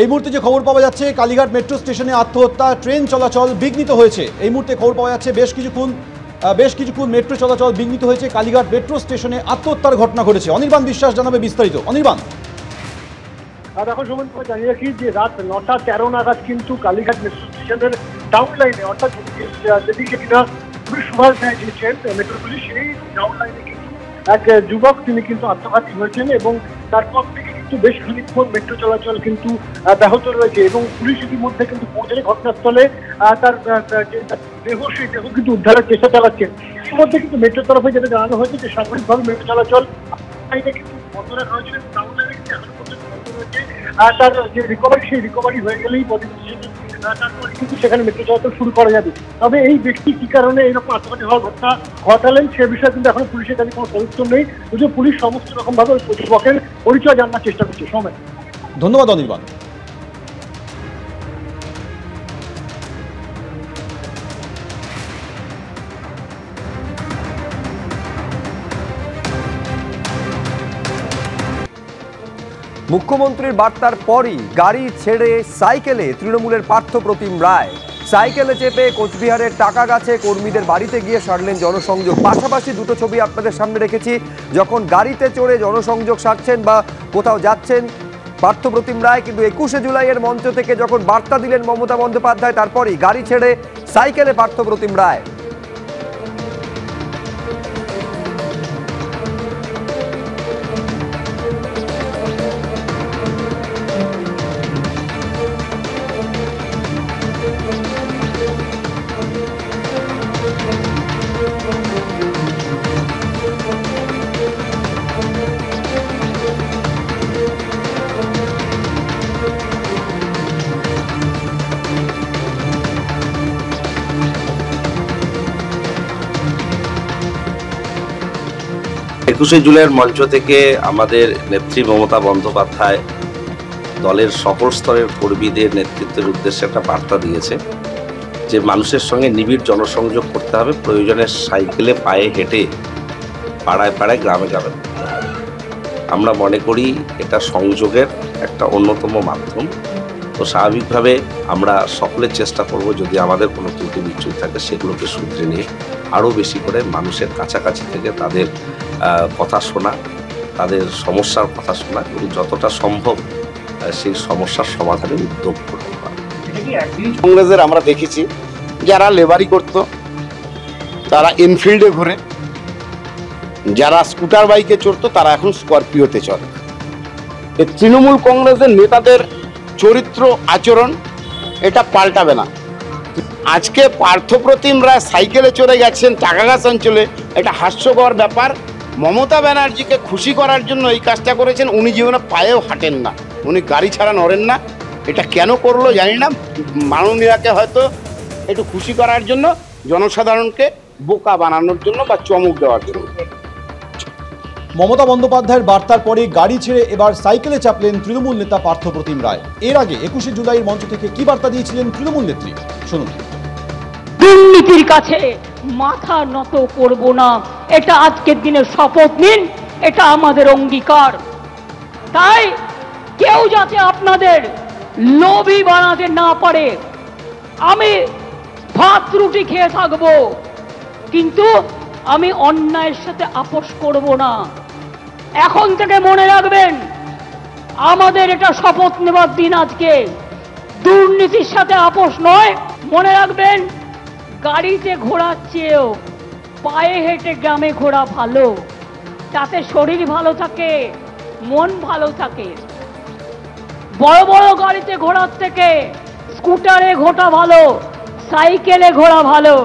এই মুহূর্তে যে খবর পাওয়া যাচ্ছে কালীঘাট মেট্রো স্টেশনে আত্মহত্যা, ট্রেন চলাচল বিঘ্নিত হয়েছে। এই মুহূর্তে খবর পাওয়া যাচ্ছে বেশ কিছুক্ষণ মেট্রো চলাচল বিঘ্নিত হয়েছে। কালীঘাট মেট্রো স্টেশনে আত্মহত্যার ঘটনা ঘটেছে। অনির্বাণ বিশ্বাস জানাবে বিস্তারিত। অনির্বাণ, দেখো সুমন, জানিয়ে রাখি যে রাত 9:13 নাগাদ কিন্তু কালীঘাট মেট্রো স্টেশনের ডাউন লাইনে, অর্থাৎ যেদিকে কিনা সুভাষ দেয় যে ট্রেন মেট্রোগুলি, সেই ডাউন লাইনে কিন্তু এক যুবক তিনি কিন্তু আত্মঘাতী হয়েছেন এবং তারপর থেকে কিন্তু বেশ খানিকক্ষণ মেট্রো চলাচল কিন্তু ব্যাহত রয়েছে এবং পুলিশ ইতিমধ্যে কিন্তু পৌঁছে ঘটনাস্থলে তার সেই দেহ কিন্তু উদ্ধারের চেষ্টা চালাচ্ছেন। এর মধ্যে কিন্তু মেট্রোর তরফে যেটা জানানো হয়েছে যে সামগ্রিকভাবে মেট্রো চলাচল কিন্তু বন্ধ রাখা হয়েছিল। ডাউন লাইনে কিন্তু এখনো পর্যন্ত বন্ধ রয়েছে। তার যে রিকভারি, সেই রিকভারি হয়ে গেলেই তারপরে কিন্তু সেখানে মেট্রো চলাচল শুরু করা যাবে। তবে এই ব্যক্তি কি কারণে এরকম আত্মঘাতী হওয়ার ঘটনা ঘটালেন সে বিষয়ে কিন্তু এখন পুলিশের কাছে কোনো সদুত্তর নেই। যদিও পুলিশ সমস্ত রকম ভাবে ওই যুবকের পরিচয় জানার চেষ্টা করছে। সময়, ধন্যবাদ অনির্বাণ। মুখ্যমন্ত্রীর বার্তার পরই গাড়ি ছেড়ে সাইকেলে তৃণমূলের পার্থপ্রতিম রায়। সাইকেলে চেপে কোচবিহারের টাকাগাছে কর্মীদের বাড়িতে গিয়ে সারলেন জনসংযোগ। পাশাপাশি দুটো ছবি আপনাদের সামনে রেখেছি, যখন গাড়িতে চড়ে জনসংযোগ সারছেন বা কোথাও যাচ্ছেন পার্থপ্রতিম রায়, কিন্তু 21শে জুলাইয়ের মঞ্চ থেকে যখন বার্তা দিলেন মমতা বন্দ্যোপাধ্যায়, তারপরই গাড়ি ছেড়ে সাইকেলে পার্থপ্রতিম রায়। একুশে জুলাইয়ের মঞ্চ থেকে আমাদের নেত্রী মমতা বন্দ্যোপাধ্যায় দলের সকল স্তরের কর্মীদের নেতৃত্বের উদ্দেশ্যে একটা বার্তা দিয়েছে যে মানুষের সঙ্গে নিবিড় জনসংযোগ করতে হবে, প্রয়োজনে সাইকেলে পায়ে হেঁটে পাড়ায় পাড়ায় গ্রামে গ্রামে করতে হবে। আমরা মনে করি এটা সংযোগের একটা অন্যতম মাধ্যম। তো স্বাভাবিকভাবে আমরা সকলের চেষ্টা করব, যদি আমাদের কোনো ত্রুটি বিচ্যুতি থাকে সেগুলোকে শুধরে নিয়ে আরও বেশি করে মানুষের কাছাকাছি থেকে তাদের কথা শোনা, তাদের সমস্যার কথা শোনা এবং যতটা সম্ভব সেই সমস্যার সমাধানে উদ্যোগ করতে পারে। কংগ্রেসের আমরা দেখেছি যারা লেবারি করত তারা এনফিল্ডে ঘোরে, যারা স্কুটার বাইকে চড়তো তারা এখন স্করপিওতে চলে। এই তৃণমূল কংগ্রেসের নেতাদের চরিত্র আচরণ এটা পাল্টাবে না। আজকে পার্থপ্রতিম রায় সাইকেলে চড়ে গেছেন টাকাগাছ অঞ্চলে, এটা হাস্যকর ব্যাপার। মমতা ব্যানার্জিকে খুশি করার জন্য এই কাজটা করেছেন। উনি জীবনে পায়েও হাঁটেন না, উনি গাড়ি ছাড়া নড়েন না। এটা কেন করলো জানি না, মাননীয়াকে হয়তো একটু খুশি করার জন্য, জনসাধারণকে বোকা বানানোর জন্য বা চমক দেওয়ার জন্য। মমতা বন্দ্যোপাধ্যায়ের বার্তার পরে গাড়ি ছেড়ে এবার সাইকেলে চাপলেন তৃণমূল নেতা পার্থপ্রতিম রায়। এর আগে 21শে জুলাইয়ের মঞ্চ থেকে কি বার্তা দিয়েছিলেন তৃণমূল নেত্রী, শুনুন। দুর্নীতির কাছে মাথা নত করব না, এটা আজকের দিনে শপথ নিন, এটা আমাদের অঙ্গীকার। তাই কেউ যাতে আপনাদের লোভী বানাতে না পারে। আমি ভাত রুটি খেয়ে থাকবো, কিন্তু আমি অন্যায়ের সাথে আপোষ করব না। এখন থেকে মনে রাখবেন, আমাদের এটা শপথ নেবার দিন আজকে। দুর্নীতির সাথে আপোষ নয়। মনে রাখবেন, গাড়িতে ঘোরার চেয়েও পায়ে হেঁটে গ্রামে ঘোরা ভালো। তাতে শরীর ভালো থাকে, মন ভালো থাকে। বড় বড় গাড়িতে ঘোরার থেকে স্কুটারে ঘোরা ভালো, সাইকেলে ঘোরা ভালো।